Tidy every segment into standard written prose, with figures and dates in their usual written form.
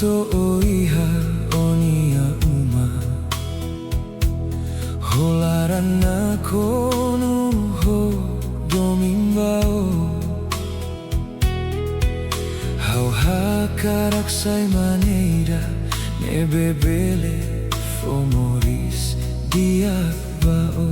to oiha onia uma Holarana kono ho domimbao Hau hakarak sai maneira ne bebele fomoris dia bao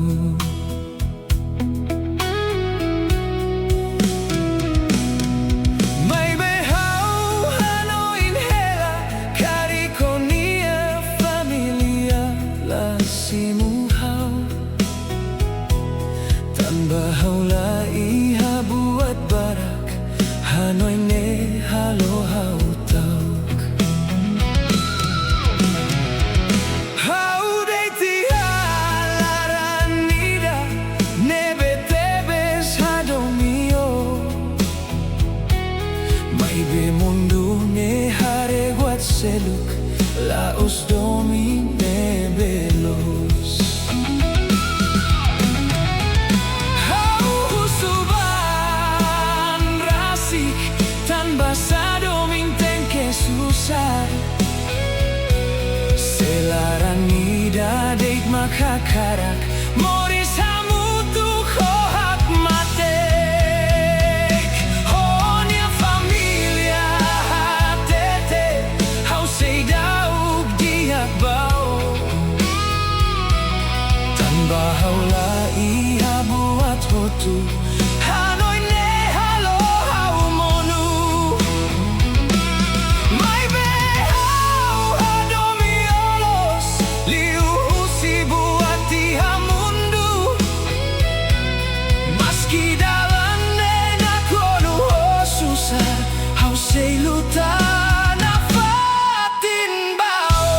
Bahaulah iha buat barak Hanoi ne halo hau tauk Hau deiti halaranida Nebe tebes hadomio Maibe mundu ne hare guat seluk Laos domi nebelos Selaranida deit makakarak Moris hamutu hohak matek Honia familia hatete Hau seidauk diak bau Tan bahaula iha buat hotu Hanoi ne halo hau monu Sei lutar na fatin bao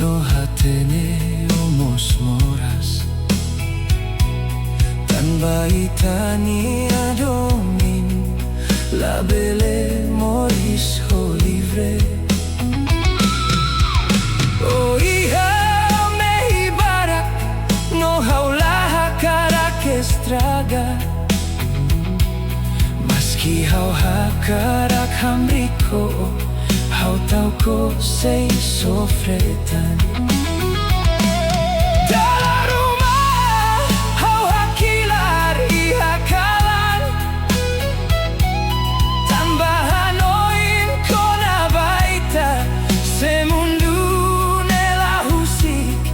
No hatene omos moras Tan baitani adomin La bele moris ho livre O iha mehi barak No haulaha karak estraga Maski hau hakarak hamriko Hau tau ko sei sofretan Dalam rumah hau hakilar iha kalan Tambahan oin kona baita Semundu nela husik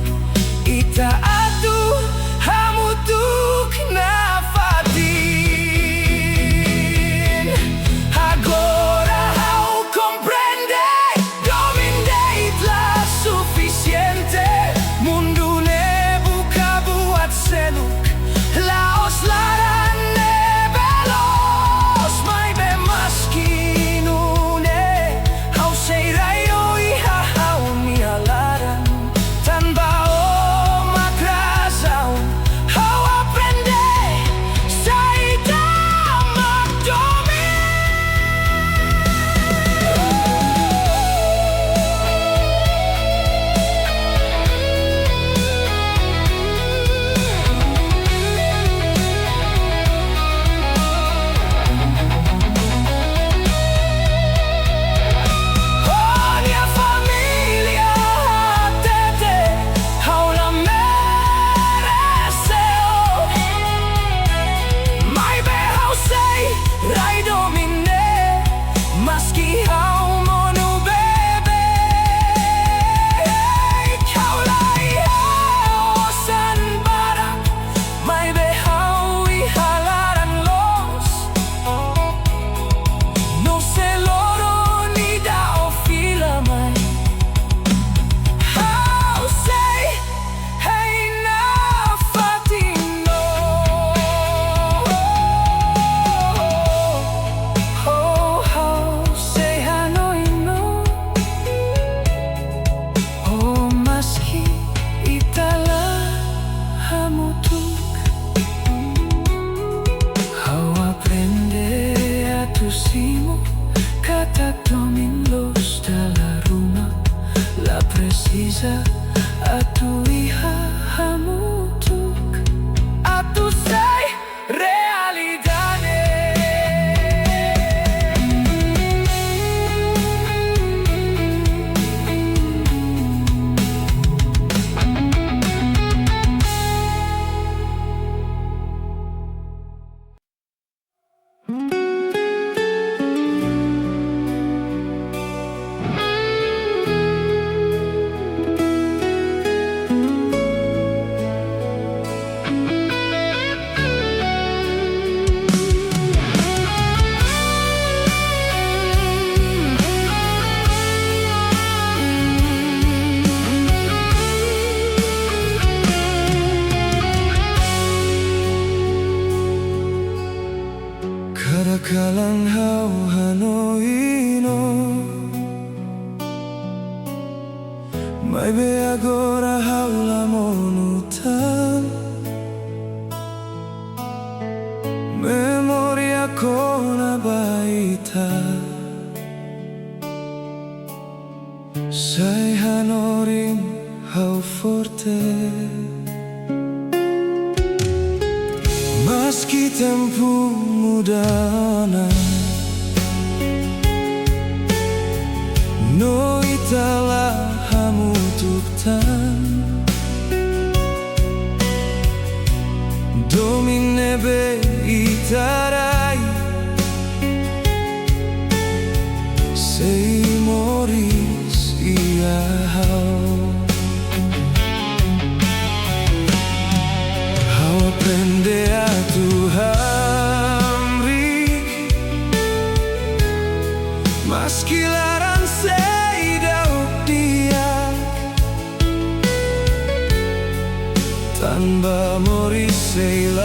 Ita atu hamutuk na fatin Agora hau comprende Suficiente mundo ne Kadang-kadang hau Hanoi no Mai be agora hau la monutan Memoria con a baita Sai hanorim hau forte Meski tempo mudana No itala hamutuktan Domine be itarai Sei moris ia Hau aprende a Tuhan Meski larang seidau dia Tanpa moris seilau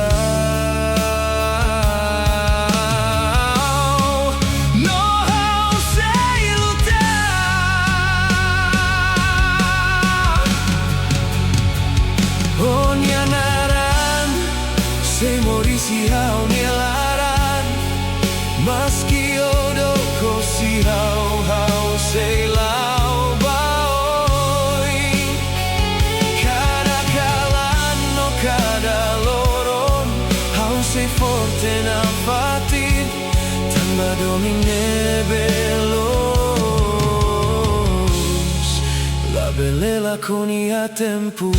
No hau seiluta Oh nyanaran Sei moris hau nilaran Meski odo si hau sei lau baoi Cada kalan no cada loron Hau sei forte na fatin Tanpa domine belos La belela con ia tempo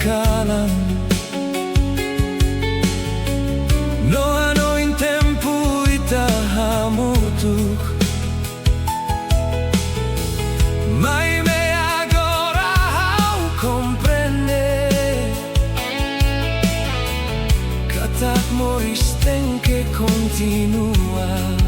kalan No ano in tempo ita hamutuk Mai me agora hau comprende Katak moris ten que continua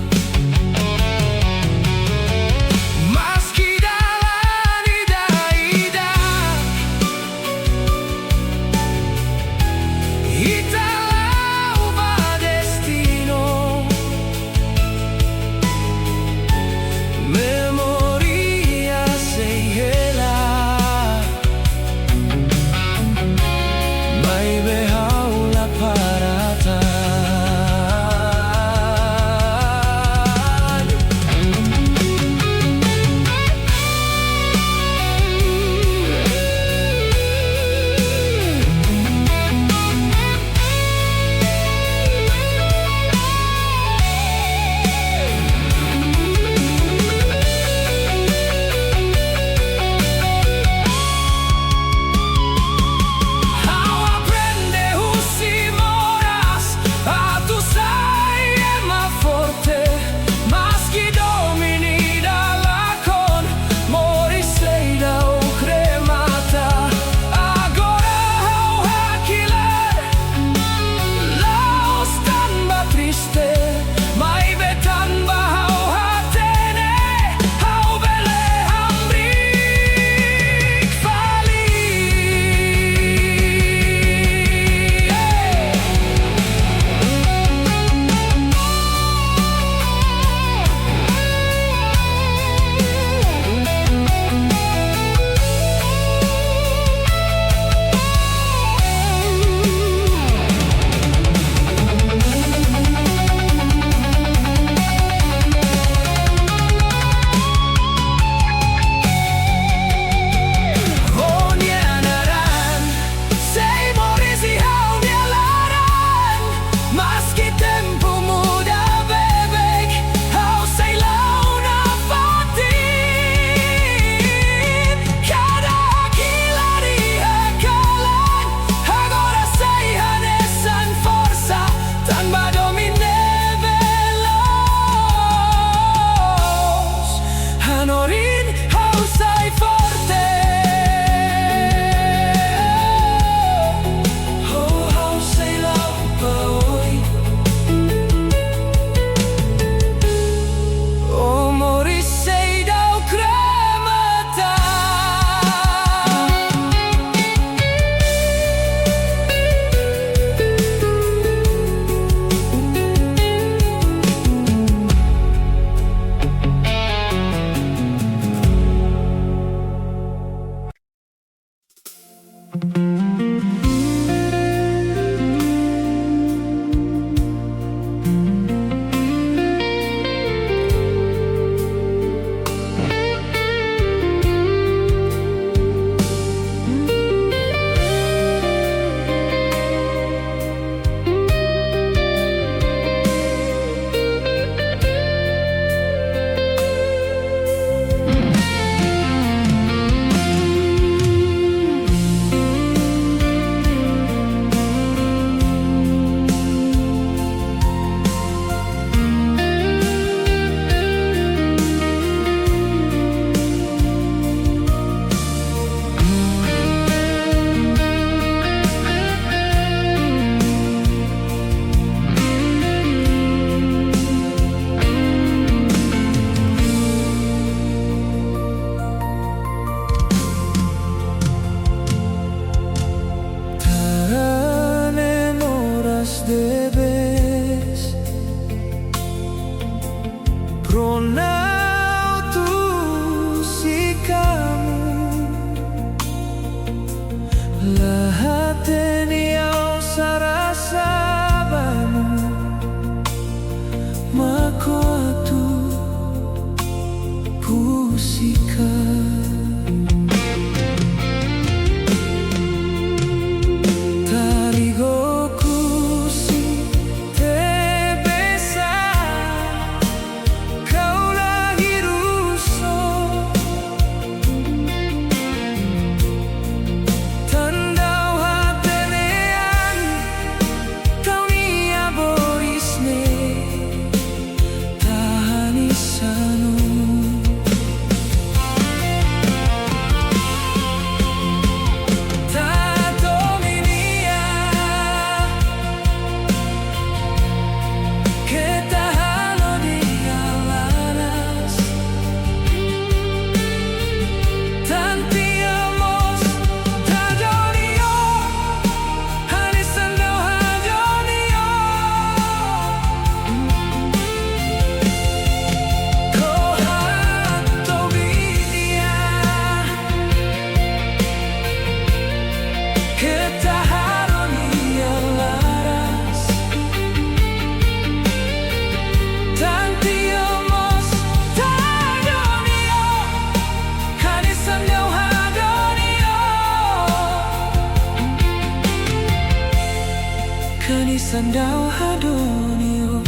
Kanisan daw hadonio.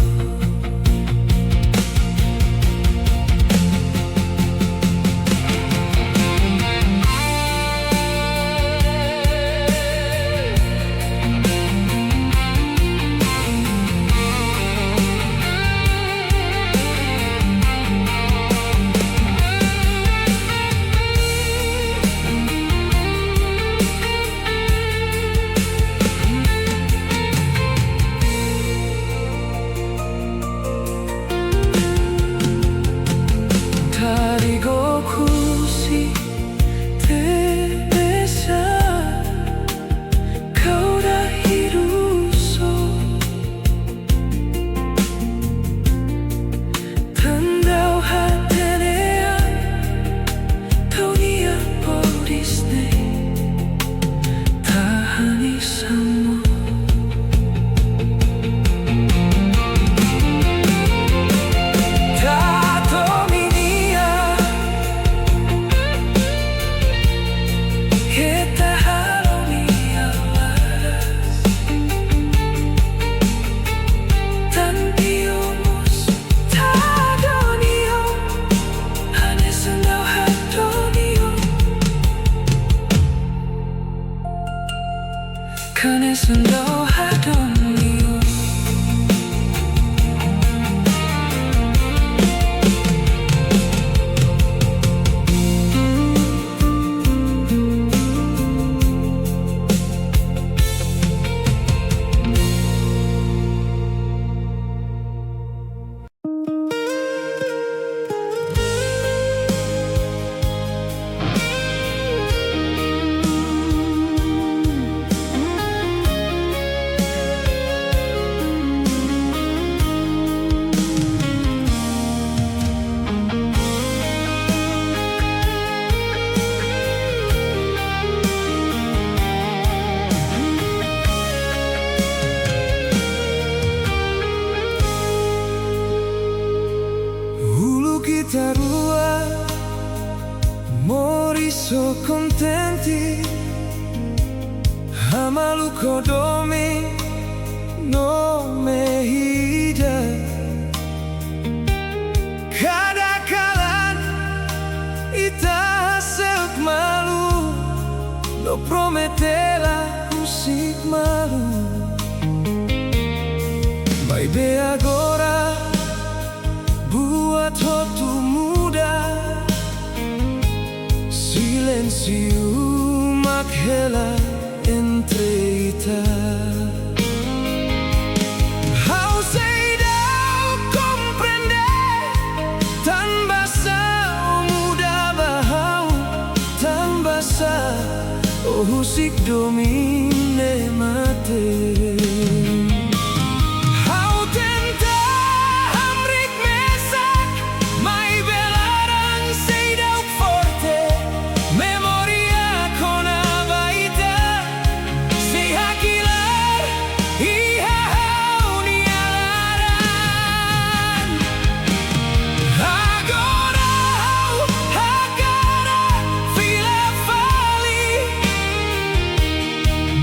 Kanisan daw hadonio. Tarua, mori so contenti, amalu kodomi no mehida. Kadakalan ita hasil malu, no prometela musik malu. Vai be agora, buat waktu muda, silencio maghela entre ita. How say thou comprende, tan basa o muda bahau, tan basa o husik domine mate.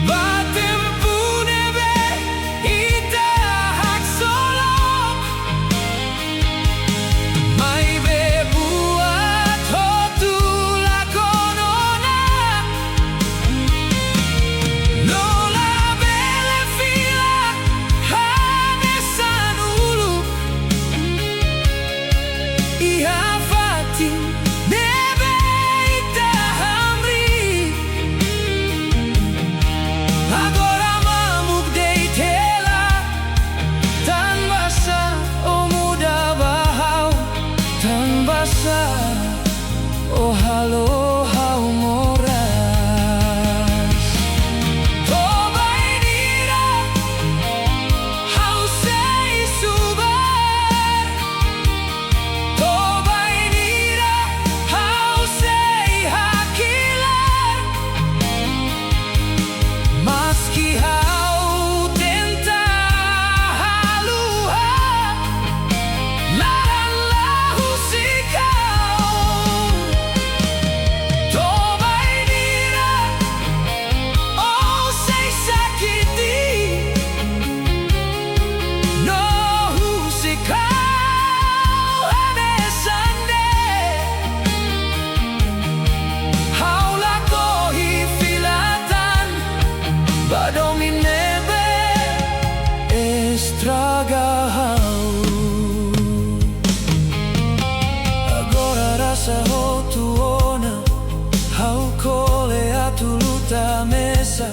Bate dominebe estragahau. Agora rasa ho tuona, hau kole atu luta mesa.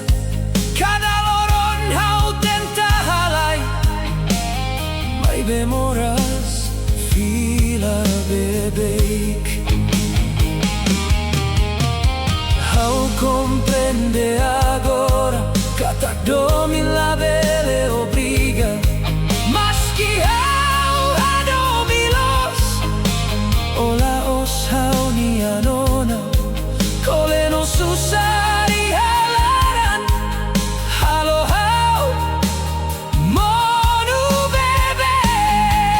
Cada loron hau tenta halai, mai bemoras fila bebeik. Hau comprende agora, katak domin la bele obriga. Mas que hau adomilos, ola os hau ni anona, kole no susari halaran, halo hau monu bebeik.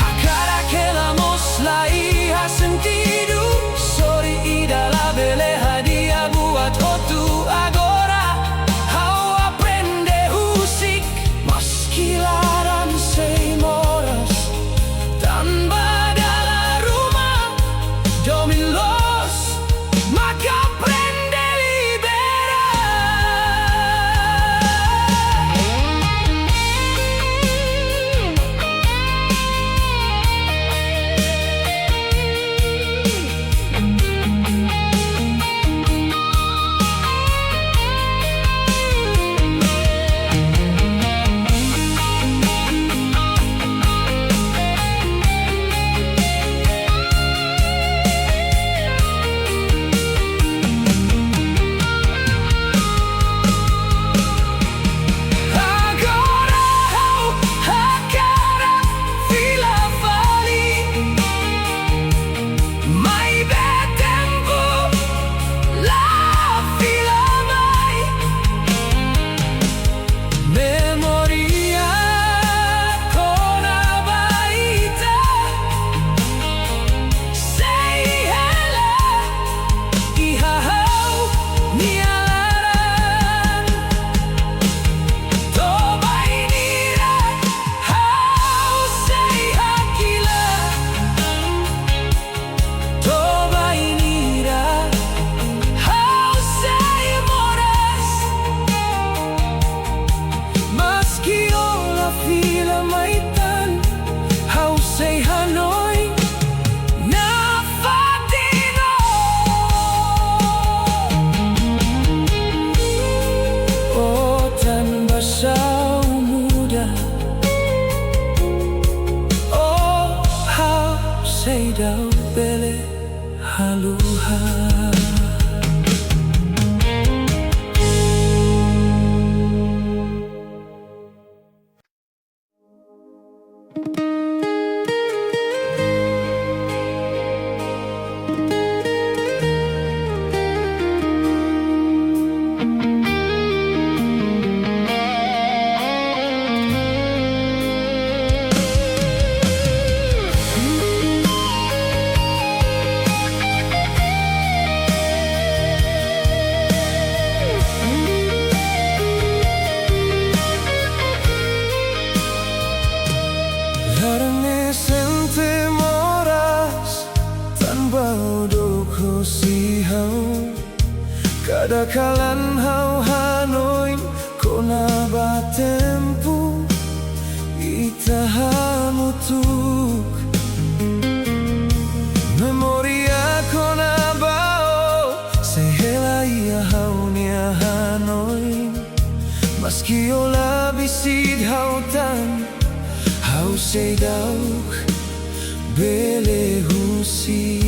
Hakara que la mosla y ha sentido, sorry ida la bele hadia buat hotu agora. Hau aprende husik, maskilaran sei moras, tanpa dala rumah domin los, maka aprende Seidau bele haluha. Kadakalan hau hanoin kona batempu itahamutuk memoria kona bao sehela ia hau nia hanoin maski ola bisid hautan hau sedauk bele husik.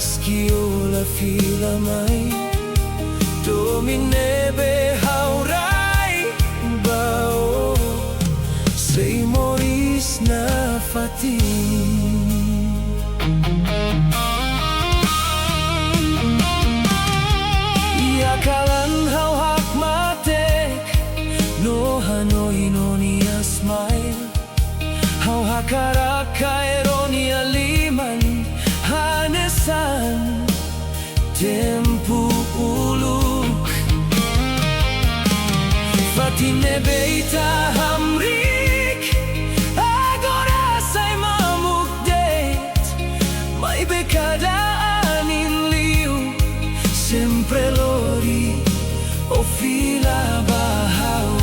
Maski ola fila mai Domine behaurai bao Sei moris na fati Ia kalan hau hak matek No hanoi no nia smile Hau hakaraka eronia liman Hanesan Tempu uluk Fatine beita hamrik Agora sai mamuk det Mai bekadaan in liu Sempre lori o fila bahau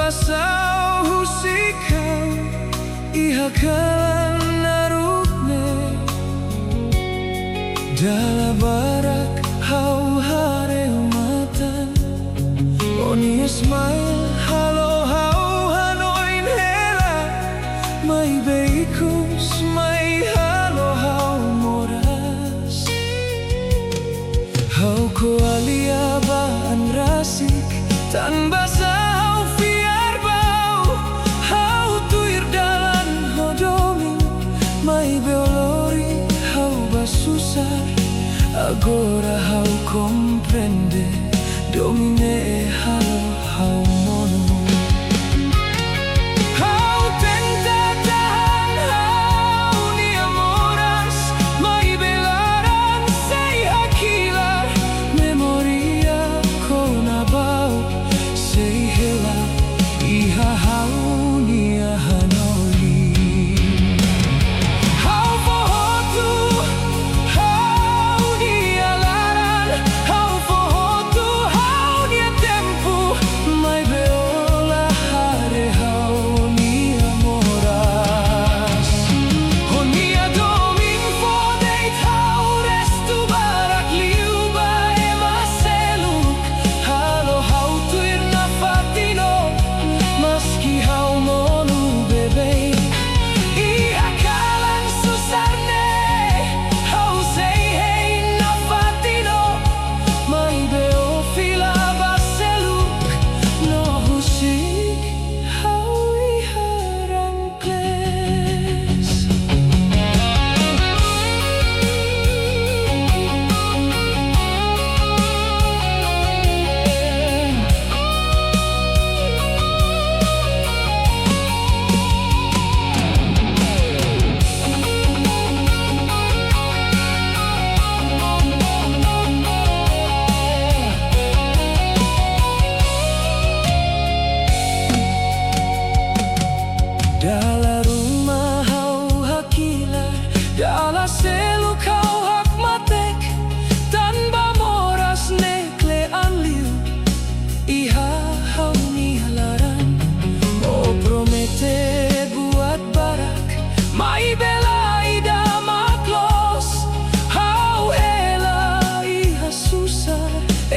Basau husikau iha kalan narukne Dala barak hau hare matan Oni smile halo hau hanoin hela Mai beikus mai halo hau moras Hau ko alia baan rasik tan basau Mai beolori hau basusar agora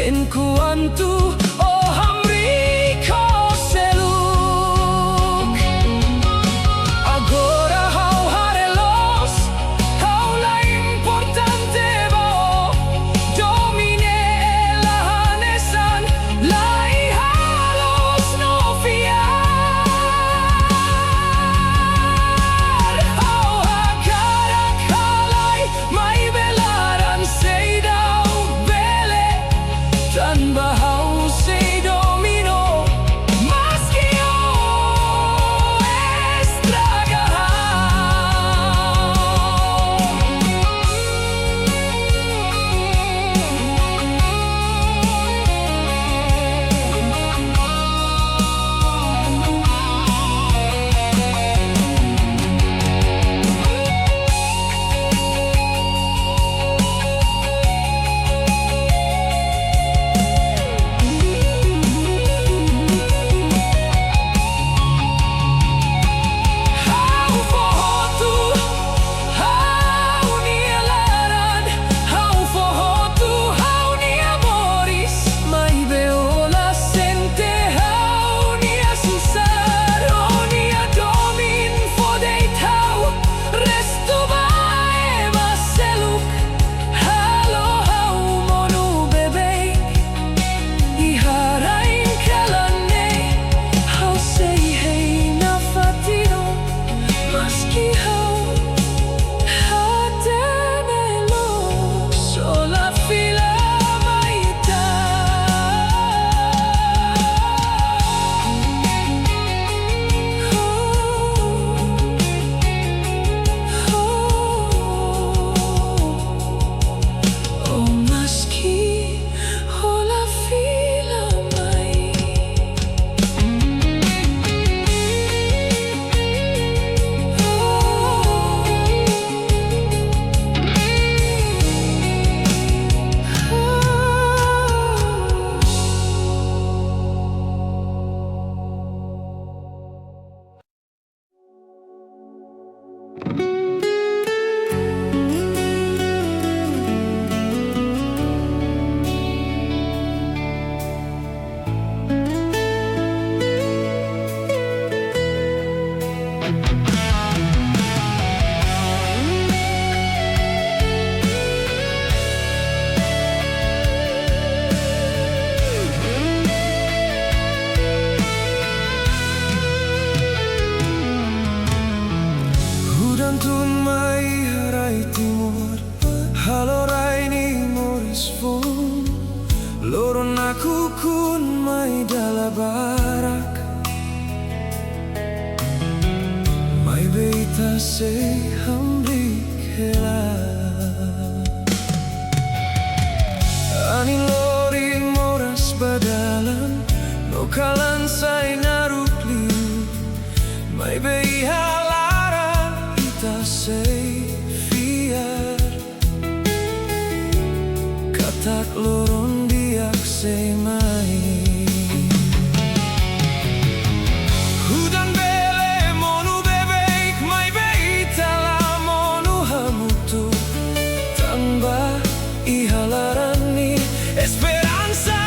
en kuantu oh hamri ko seluk. Agora hau harelos, hau la importante bo, domine la hanesan, la ihalos no fiar. Hau hakarak halai, mai belaran seidau bele, tanpa hau sei domino, maski o Tetun mai harai timur, halorai ni moris fun, loron aku kun mai dala barak, mai beita se hamri kela. Ani lori moras badalan, no kalan sai naruk liu, mai bei sei fiar, katak loron biak sei mai. Hudan bele monu bebek, mai beita la monu hamutu, tamba ihalarani esperanza.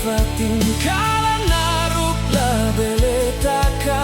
Fatin kala naruk la beletaka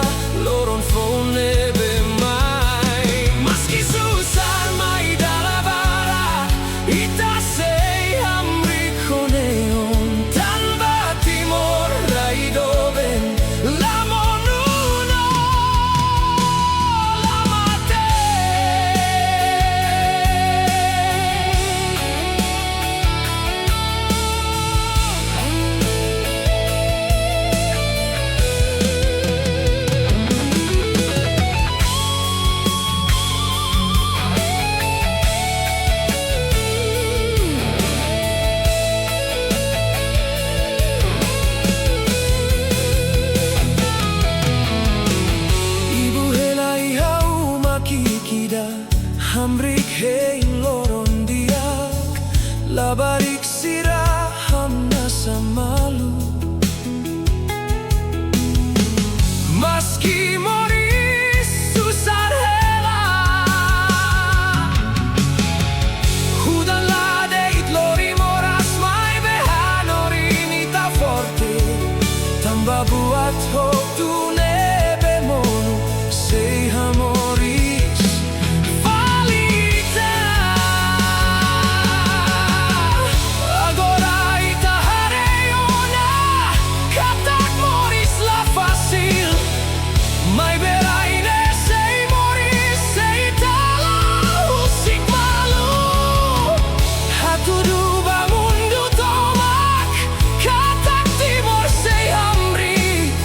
buat hotu nebe monu sei amoris valita. Agora ita hareona katak moris la facil. Mai beraine sei moris sei tala usik malu. Hatu duba mundu tomak katak timor sei amrik.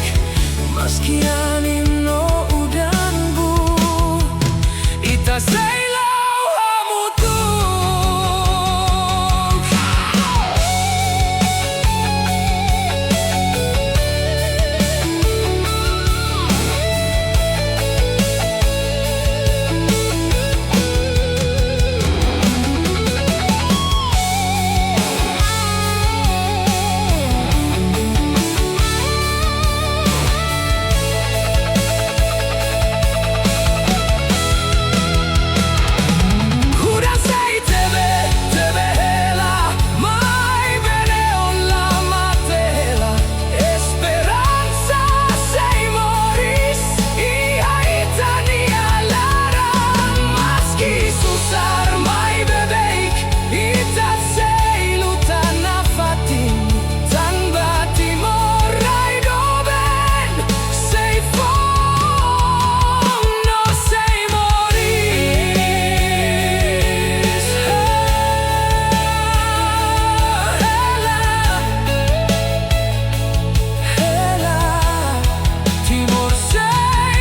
Meski anim no udan bu ita sei lau hamutung. Huda sei tebe, tebe hela, mai bene on la matela. Esperanza sei moris, ia itania lara. Maski susar mai bebeik, ita sei lutana fatin. Tan bati morai doben, sei fom, no sei moris. Hela, timor sei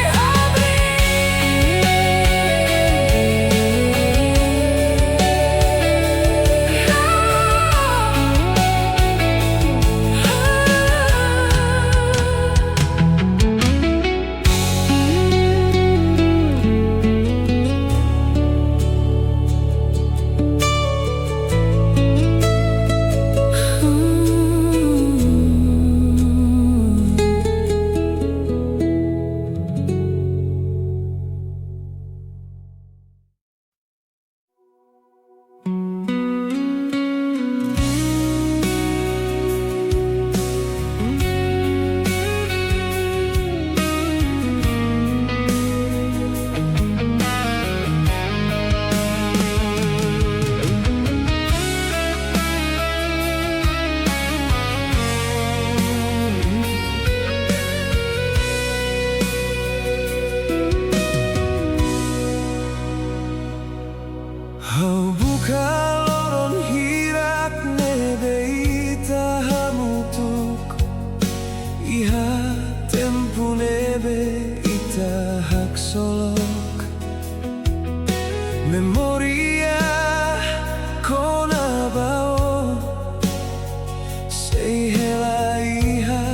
hau buka loron hirak nebe ita hamutuk. Iha tempu nebe ita hak solok. Memoria kona bao sei hela iha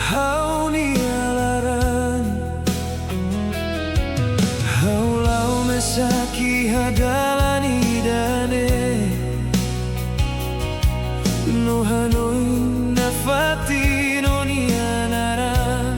hau ni alaran. Hau lau mesaki hadalani dane no hanoi na fatino ni anaran.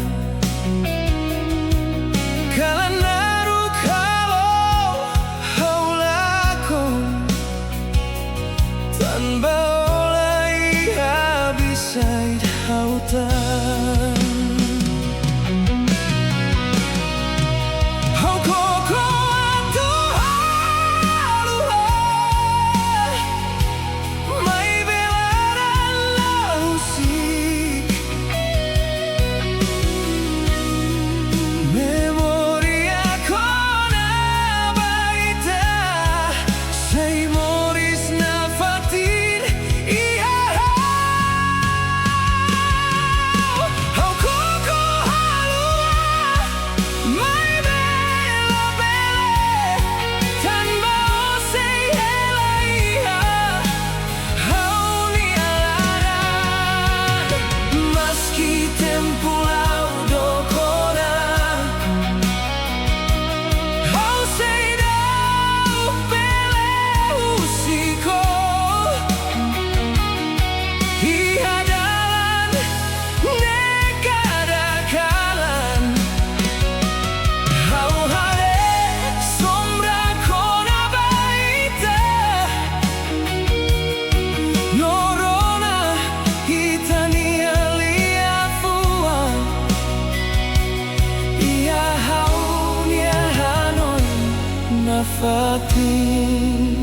nafatin.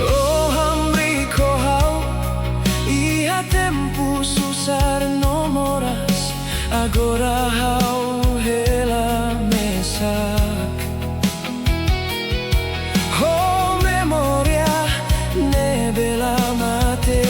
Oh hamri ko hau iha tempo susar nomoras agora hau hela mesak. Oh memoria ne bela mate.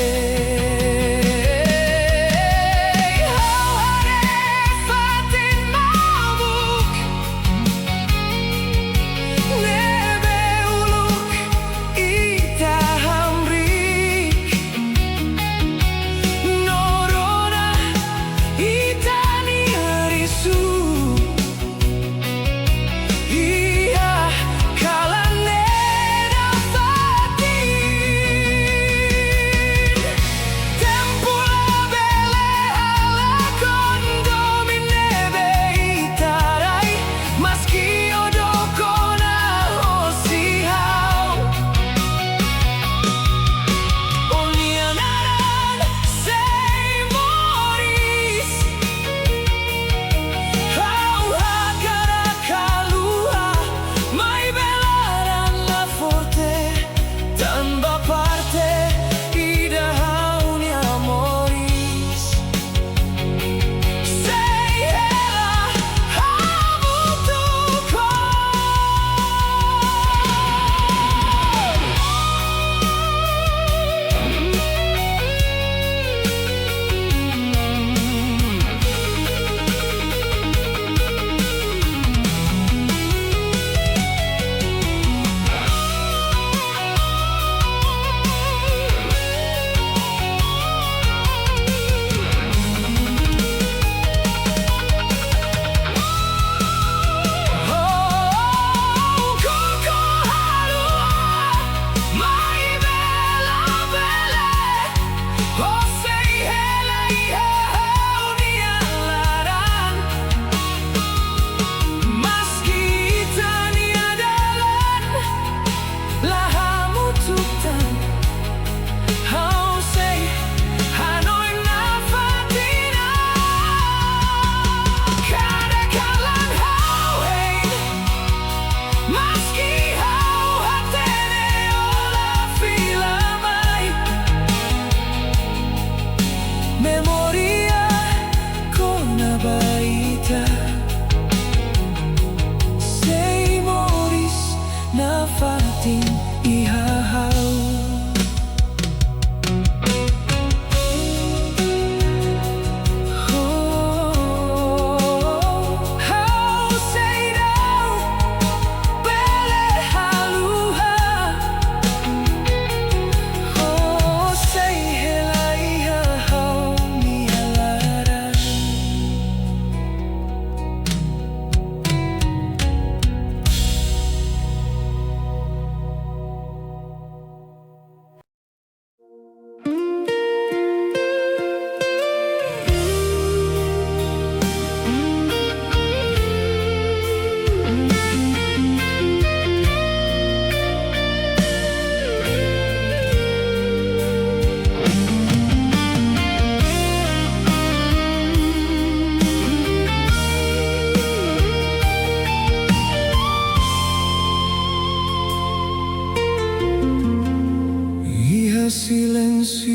Silêncio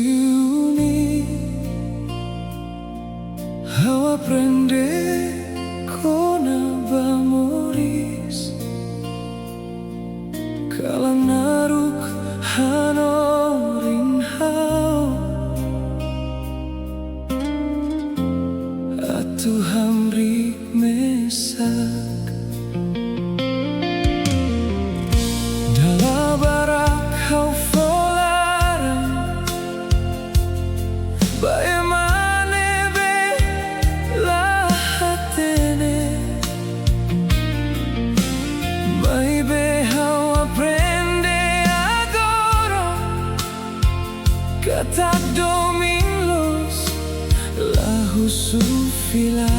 ao aprender com amores kala naruk hanorin hau atu hamri mesak dalam barak kau kata dominus lahu sufila.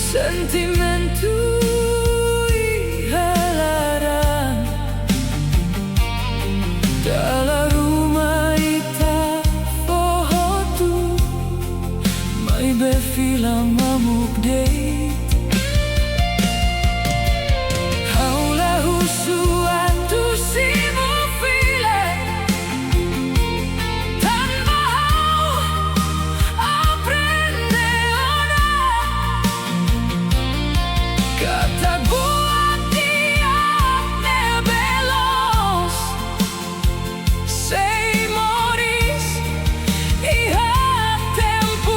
Sentimentu ihalaran dalam rumah ita foto mai befila mamuk date haula husuan tu simu file tanpa hau aprende ona kata buat dia nebelos sei moris iha tempo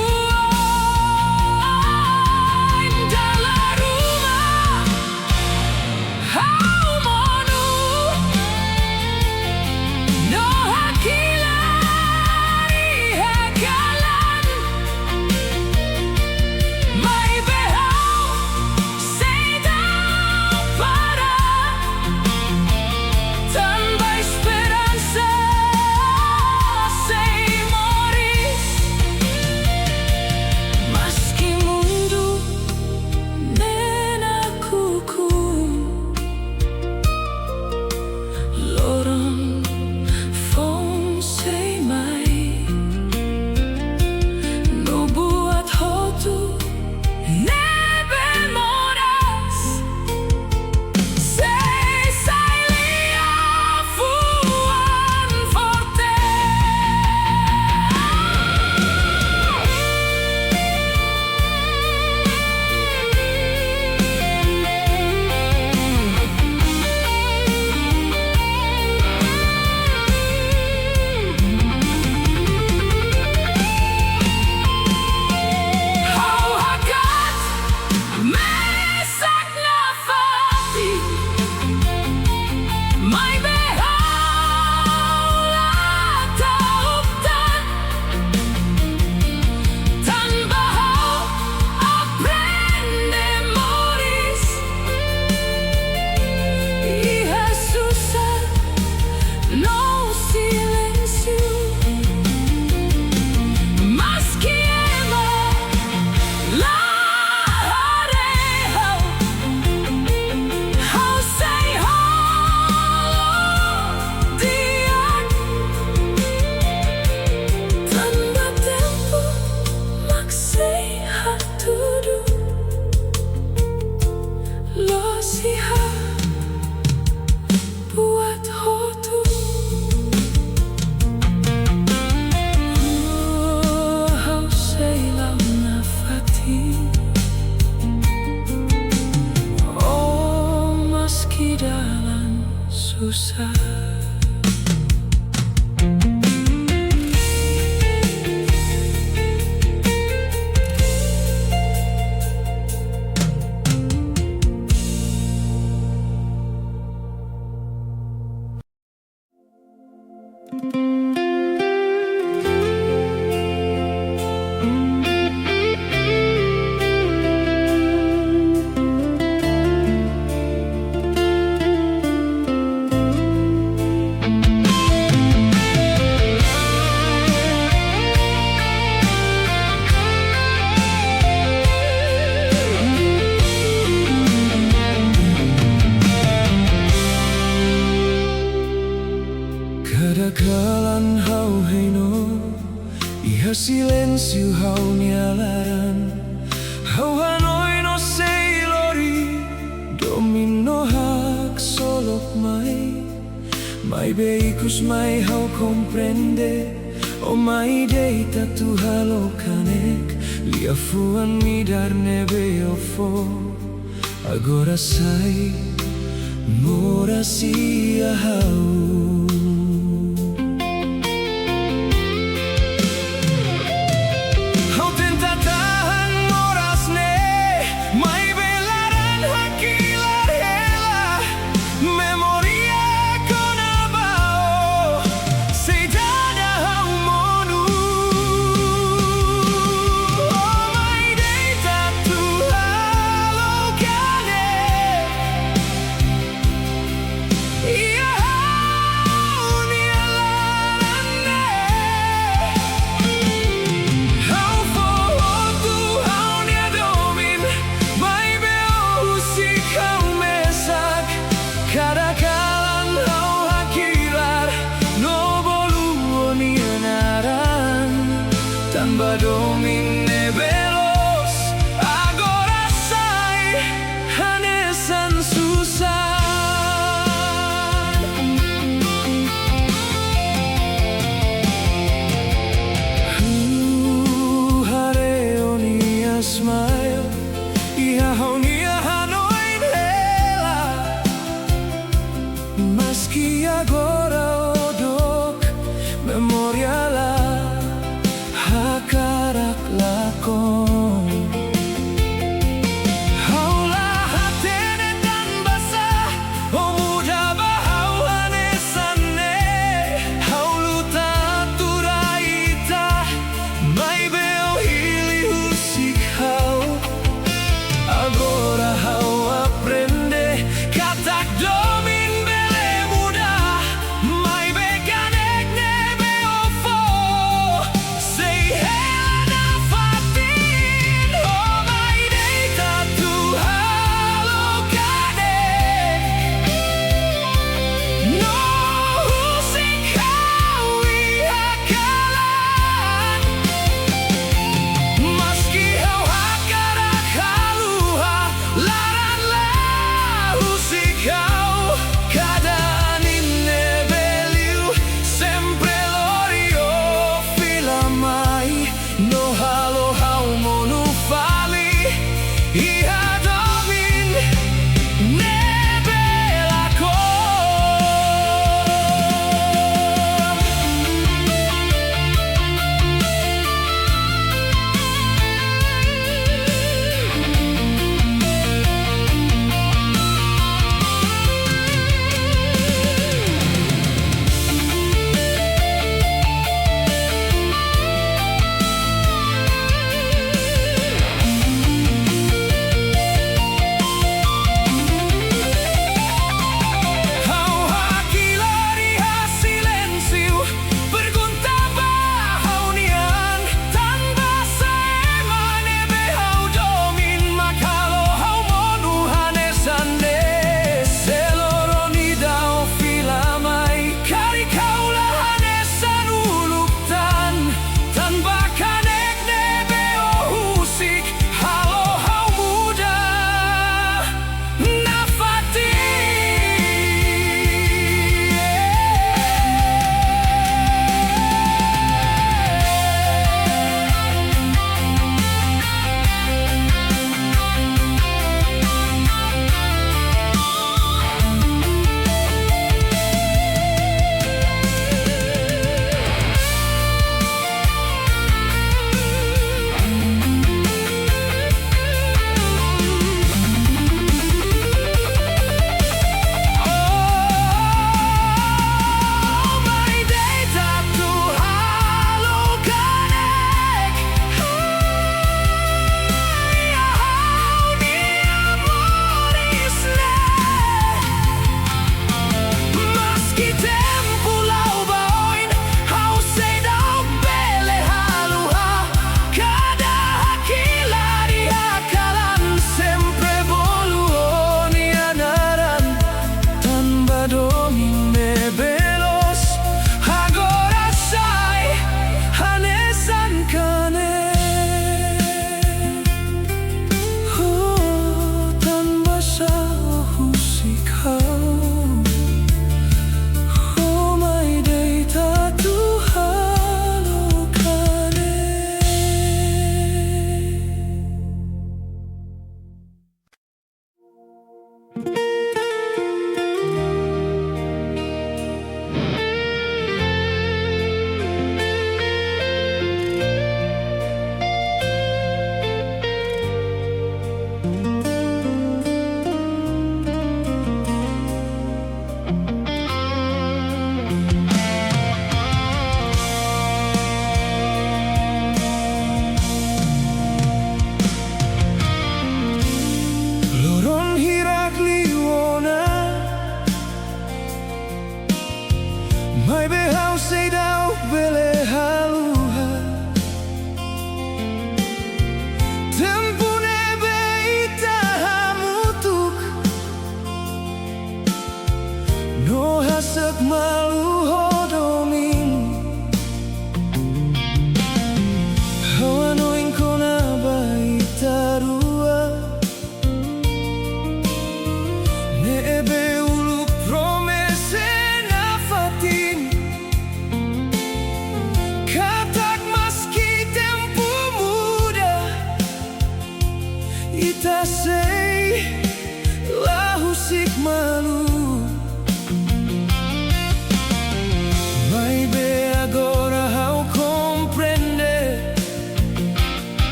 dalam rumah hau monu no hakilan iha kalan mai behau sei tau para tanpa esperanza sei moris meski mundo menakukum lorong fong sei mai no buat hotu nebe moras sei sailia fuan forte hau hakat mesak nafati mai behau lata uptan tanpa hau aprende moris iha susah no silencio meski ema la harehau hau sei halo dian tanpa tempo maksei hatudu lo siha buat hotu hau sei lau nafati oh meski dalam susah kadakalan hau heino iha silencio hau nialaran hau hanoi no sei lori domino hak solok mai beikus mai hau comprende o mai deita tu halo kanek lia fuan midar nebe ofo agora sai mora sia hau yeah. Hahonia hanoin hela Maski agora odok Memoriala hakarak lakon Haulah hatene dan basah O muda bahau hanesane Haulu taturaita Mai beo hili husik hau Agora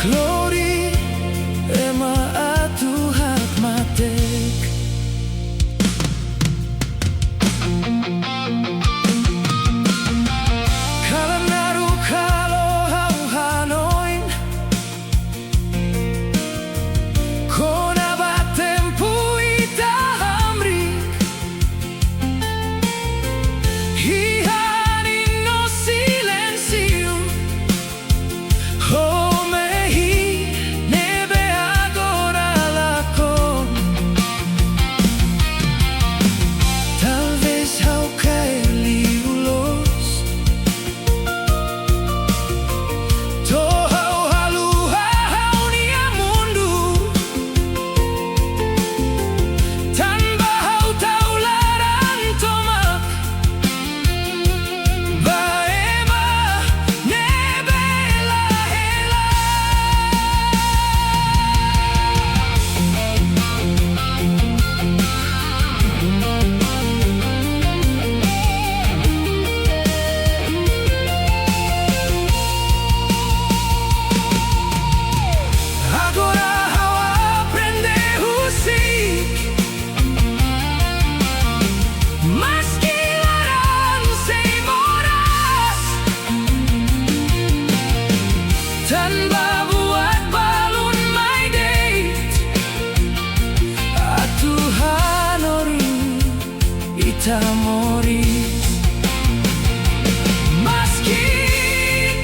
Glory ema atuhat matek. Kalanaru kalo hauhanoin kona batempu ita hamrik hihani no silencio oh mehi nebe agora lacon talvez hau cair liulos to hau haluha hau nia mundu tanpa hau taularan tomak baema nebe lahela. Agora hau aprende husik mas kilaran sei moras tanpa buat balun my date atuhanoru ita moris Meski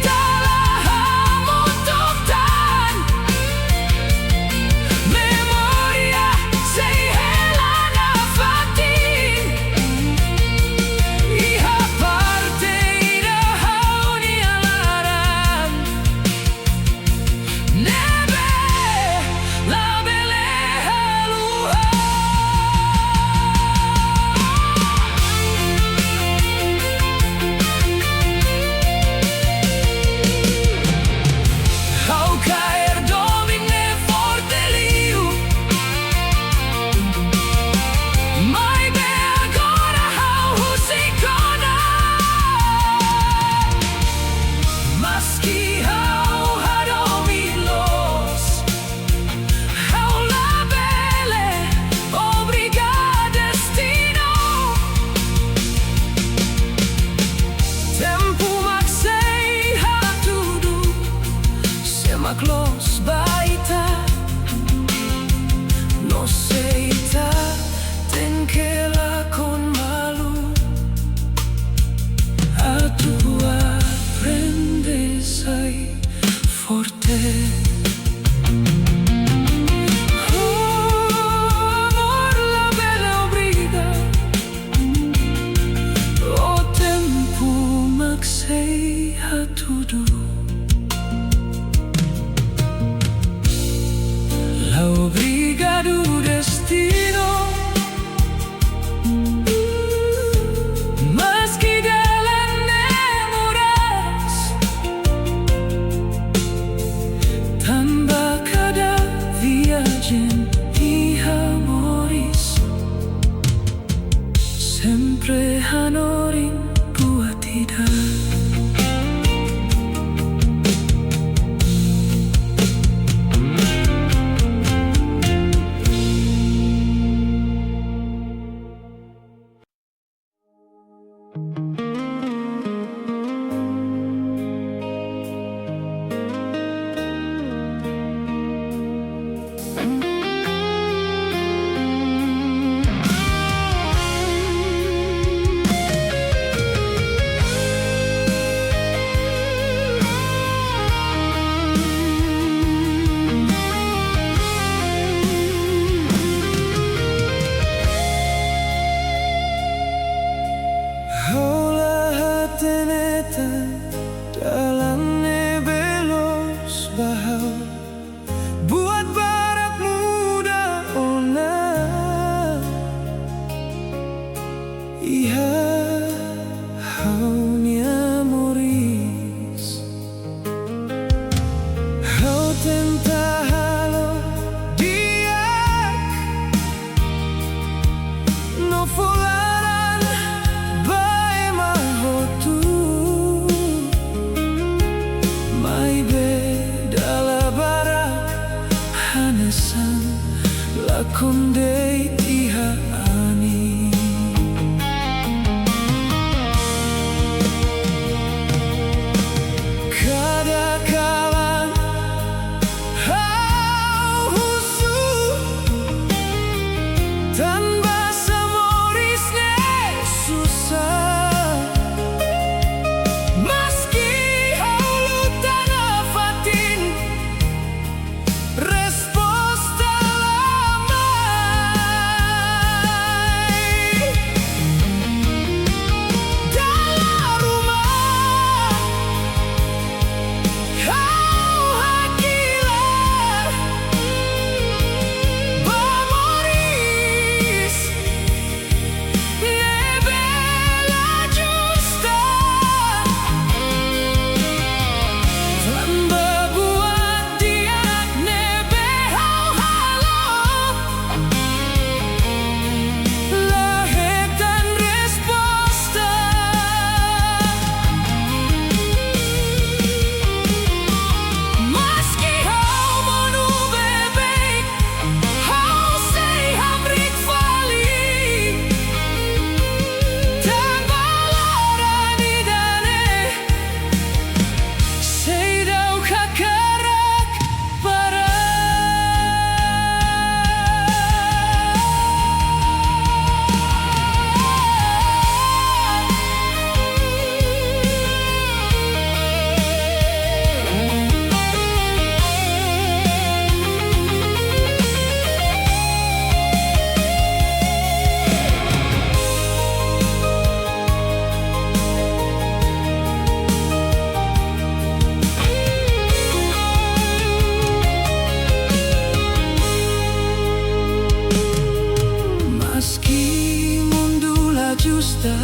telah membutuhkan memoria sehelana fatin iha parte ida haunia laran nebe labele haluha. Hau cair domine forteliu mai be agora hau husicona maski hau hadomilos hau labele obrigado destino tempo maxei hatudu semaklos baita no seita tenkela con malu atu aprende sai forte. Amor la bella obriga o tempo maxei hatudu la obrigado destino mas que dela enamoras tanpa cada viagem e amores sempre hanorin buat tidak. kondei tihaani. Kadangkala hau husu tanpa samorisne susah. Meski hau lutan afatin resposta lamai. Dalam rumah hau hakilar memoris nebela justa tanpa buat dia nebe hau halo lahirkan resposta. Meski hau monu bebek hau sei hamrik fali tanpa larani dane sei dau kakarak para. Meski mundo la justa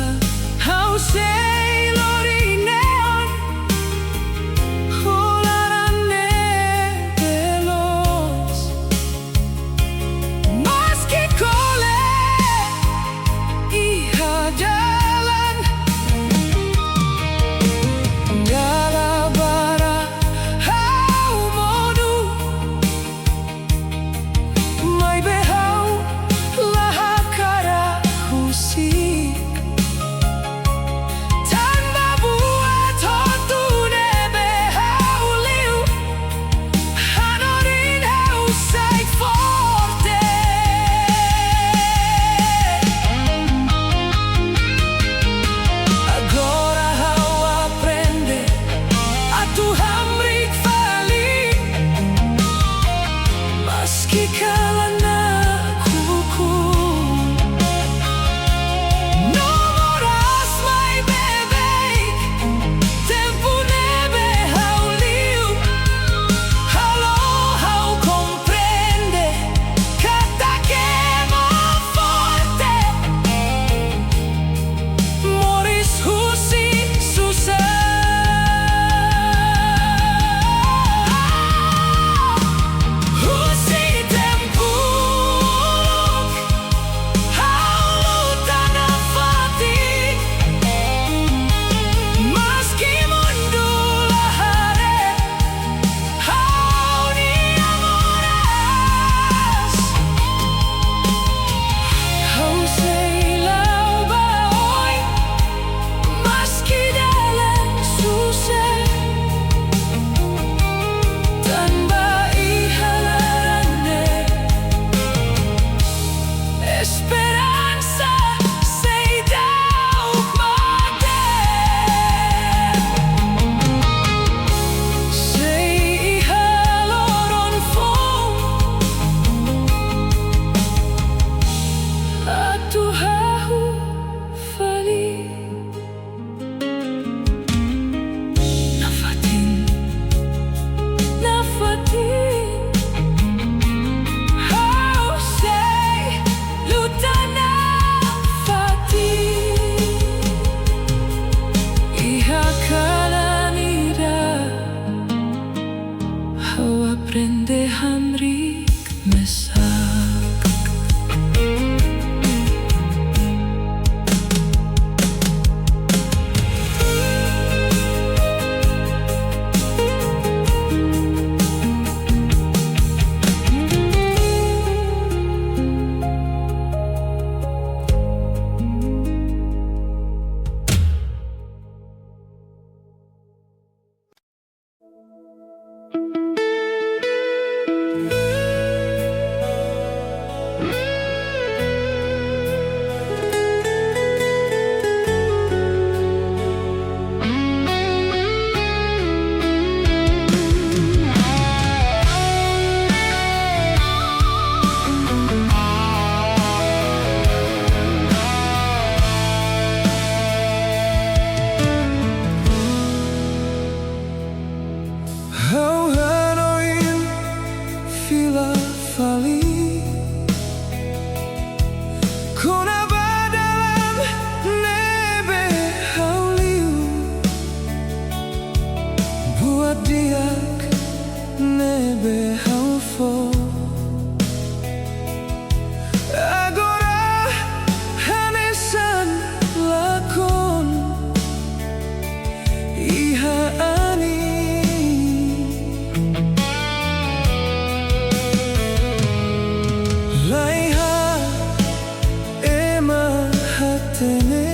hau sei lori neon holarane veloz. Meski kole iha jalan gala bara hau modu mai behau lahakara husik tanpa buat hotu nebe hau liu hanorin hau sai forte. Agora hau aprende a tu hamrik fali meski kalana kuku. No moras mai bebek tempo nebe hau liu halo hau comprende kata que mo forte moris husi susah. Husi tempuluk hau lutan afatik meski mundo lahare hau ni amoras. Hau sei lau baoi meski dalam susah tanpa ihalarane esperanza sei dau mate. Sei ihaloron fong atu hau fali nafatin hau sei lutan afatin iha kalanida hau aprende hamrik mesak. behaufor. Agora hanesan lakon iha ani. Laiha ema hatene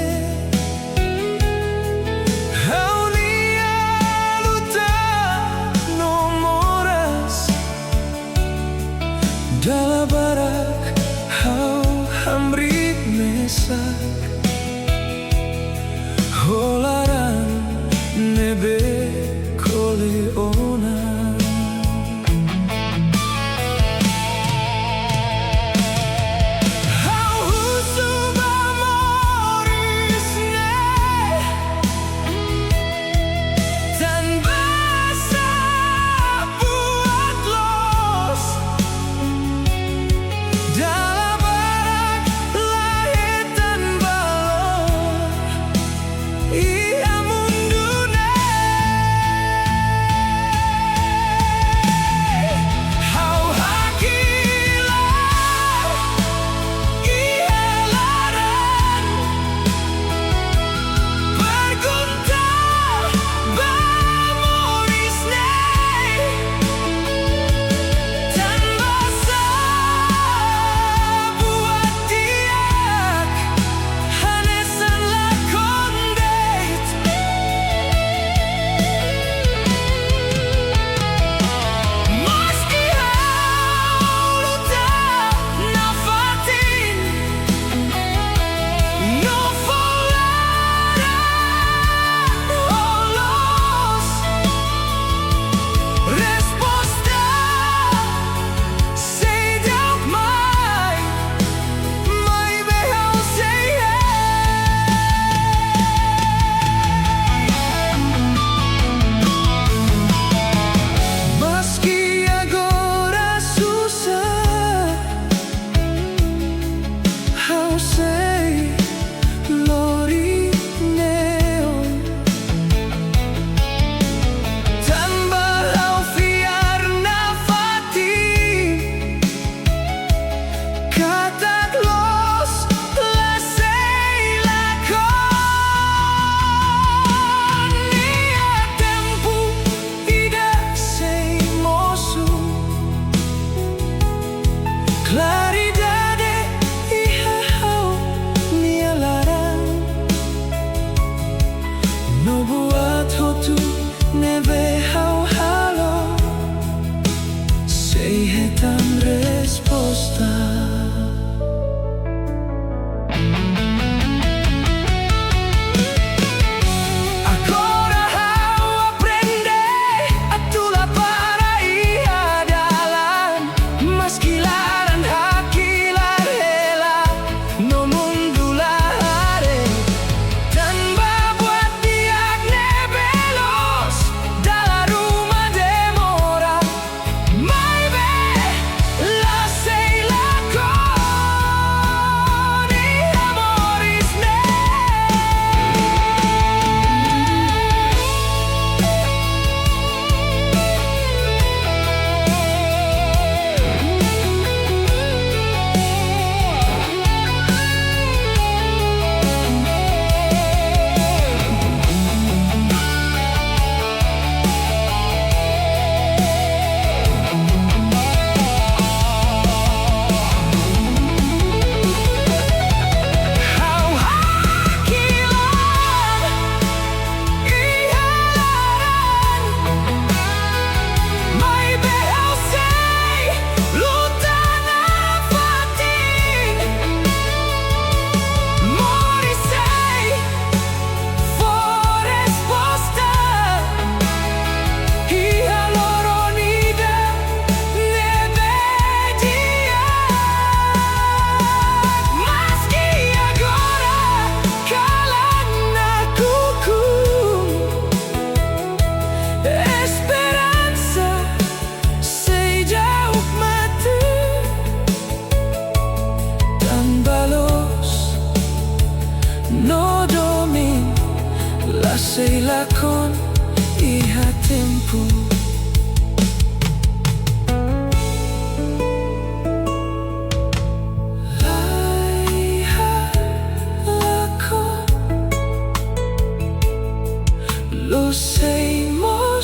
Lusay mo